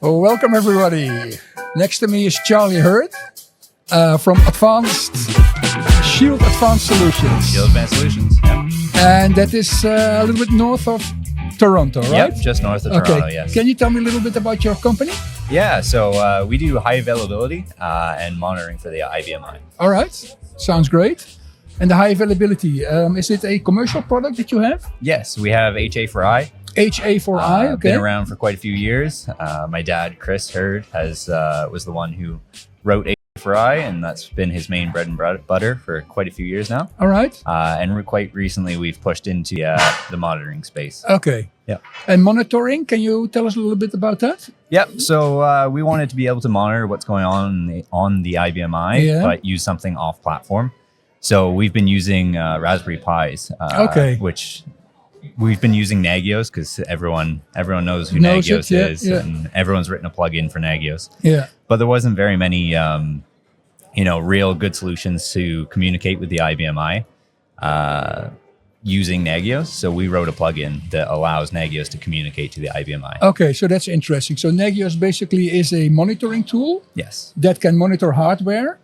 Well, welcome everybody. Next to me is Charlie Hurd from Shield Advanced Solutions. Shield Advanced Solutions, yeah. And that is a little bit north of Toronto, right? Yep, just north of Toronto, yes. Can you tell me a little bit about your company? Yeah, so we do high availability and monitoring for the IBM. All right, sounds great. And the high availability, is it a commercial product that you have? Yes, we have HA4i. HA4i, okay. Been around for quite a few years. My dad, Chris Hurd, was the one who wrote HA4i, and that's been his main bread and butter for quite a few years now. All right. And quite recently, we've pushed into the monitoring space. Okay. Yeah. And monitoring, can you tell us a little bit about that? Yep. So we wanted to be able to monitor what's going on the IBM, but use something off platform. So we've been using Raspberry Pis, which we've been using Nagios because everyone knows who Nagios is, and everyone's written a plugin for Nagios. Yeah. But there wasn't very many, real good solutions to communicate with the IBM using Nagios. So we wrote a plugin that allows Nagios to communicate to the IBM. Okay, so that's interesting. So Nagios basically is a monitoring tool. Yes. That can monitor hardware,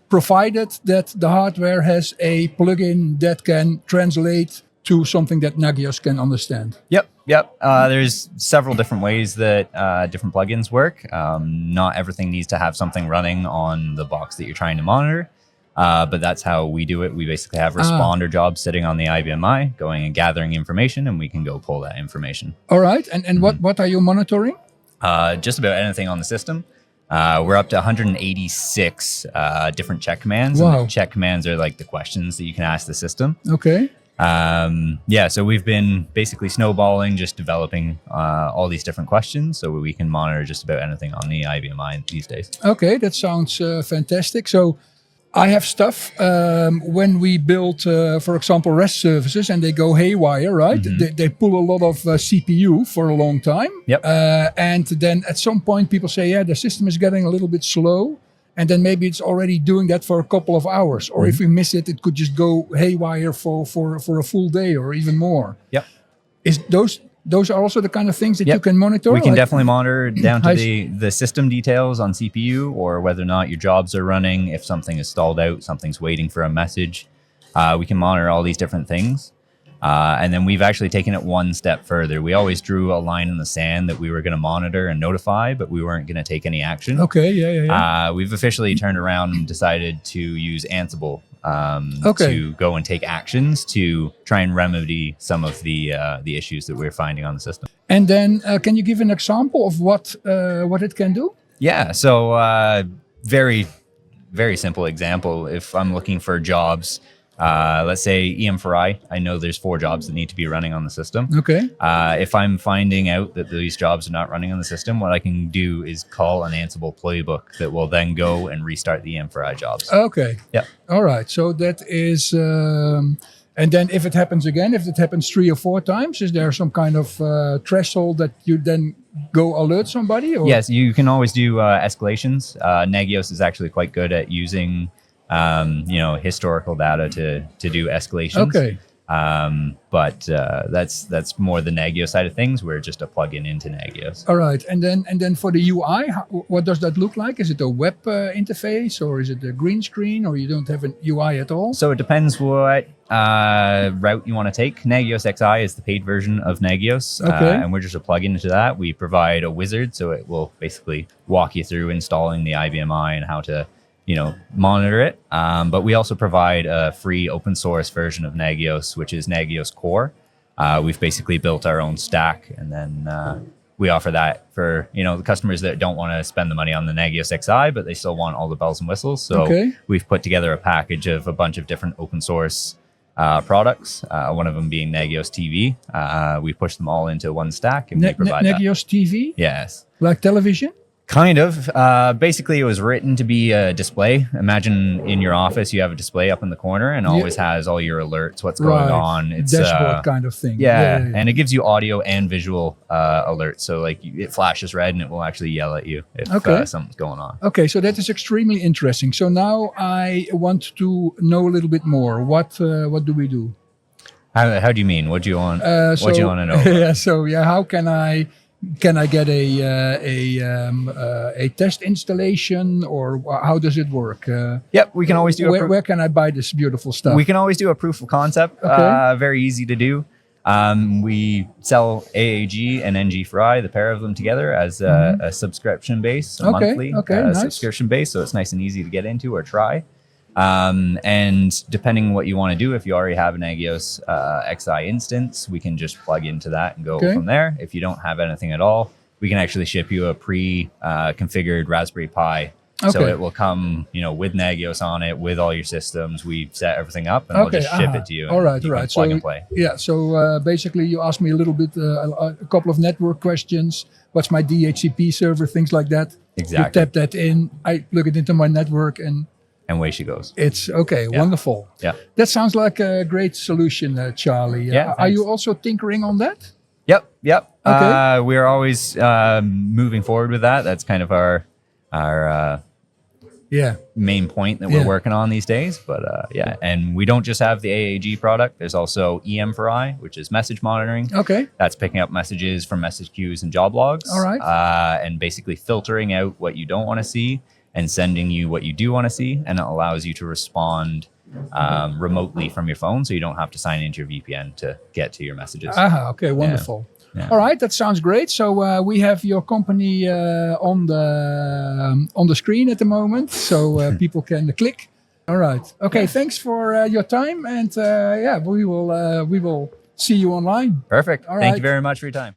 provided that the hardware has a plugin that can translate to something that Nagios can understand. Yep. There's several different ways that different plugins work. Not everything needs to have something running on the box that you're trying to monitor, but that's how we do it. We basically have responder jobs sitting on the IBM, going and gathering information, and we can go pull that information. All right. And what are you monitoring? Just about anything on the system. We're up to 186 different check commands. Wow. And the check commands are like the questions that you can ask the system. Okay. So we've been basically snowballing, just developing all these different questions so we can monitor just about anything on the IBM these days. Okay, that sounds fantastic. So I have stuff when we build, for example, REST services and they go haywire, right? Mm-hmm. They pull a lot of CPU for a long time. Yep. And then at some point people say, yeah, the system is getting a little bit slow. And then maybe it's already doing that for a couple of hours. Or if we miss it, it could just go haywire for a full day or even more. Yep. Is those are also the kind of things that you can monitor? We can definitely monitor down to the system details on CPU, or whether or not your jobs are running, if something is stalled out, something's waiting for a message. We can monitor all these different things. And then we've actually taken it one step further. We always drew a line in the sand that we were going to monitor and notify, but we weren't going to take any action. Okay, yeah. We've officially turned around and decided to use Ansible to go and take actions to try and remedy some of the issues that we're finding on the system. And then can you give an example of what it can do? Yeah, so very, very simple example. If I'm looking for jobs, let's say EM4i, I know there's 4 jobs that need to be running on the system. Okay. If I'm finding out that these jobs are not running on the system, what I can do is call an Ansible playbook that will then go and restart the EM4i jobs. Okay. Yeah. All right. So that is, and then if it happens again, if it happens 3 or 4 times, is there some kind of threshold that you then go alert somebody? Or? Yes, you can always do escalations. Nagios is actually quite good at using historical data to do escalations. Okay. But that's more the Nagios side of things. We're just a plugin into Nagios. All right. And then for the UI, what does that look like? Is it a web interface, or is it a green screen, or you don't have an UI at all? So it depends what route you want to take. Nagios XI is the paid version of Nagios. Okay. And we're just a plugin into that. We provide a wizard, so it will basically walk you through installing the IBM and how to monitor it. But we also provide a free open source version of Nagios, which is Nagios Core. We've basically built our own stack, and then we offer that for the customers that don't want to spend the money on the Nagios XI, but they still want all the bells and whistles. So we've put together a package of a bunch of different open source products. One of them being Nagios TV. We push them all into one stack, and we provide Nagios TV? Yes. Like television? Kind of. Basically, it was written to be a display. Imagine in your office, you have a display up in the corner and always has all your alerts, what's going on. It's dashboard kind of thing. Yeah, and it gives you audio and visual alerts. So like it flashes red and it will actually yell at you if something's going on. Okay, so that is extremely interesting. So now I want to know a little bit more. What do we do? How do you mean? What do you want? What do you want to know? How can I can I get a test installation, or how does it work? Yep, we can always do where can I buy this beautiful stuff? We can always do a proof of concept. Okay. Very easy to do. We sell AAG and NG4i, the pair of them together, as a subscription base, a monthly nice. subscription base. So it's nice and easy to get into or try. And depending what you want to do, if you already have an Agios XI instance, we can just plug into that and go from there. If you don't have anything at all, we can actually ship you a pre-configured Raspberry Pi. So it will come, with Nagios on it, with all your systems. We set everything up, and we'll just ship it to you. All right. Plug and play. Yeah. So basically, you asked me a little bit, a couple of network questions. What's my DHCP server? Things like that. Exactly. You tap that in. I plug it into my network, and away she goes. It's okay. Yeah. Wonderful. Yeah. That sounds like a great solution, Charlie. Yeah. Are you also tinkering on that? Yep. Okay. We're always moving forward with that. That's kind of our main point that we're working on these days. But and we don't just have the AAG product. There's also EM4i, which is message monitoring. Okay. That's picking up messages from message queues and job logs. All right. And basically filtering out what you don't want to see and sending you what you do want to see. And it allows you to respond remotely from your phone, so you don't have to sign into your VPN to get to your messages. Okay, wonderful. Yeah. All right, that sounds great. So we have your company on the screen at the moment, so people can click. All right. Okay. Thanks for your time, and we will see you online. Perfect. All Thank right. you very much for your time.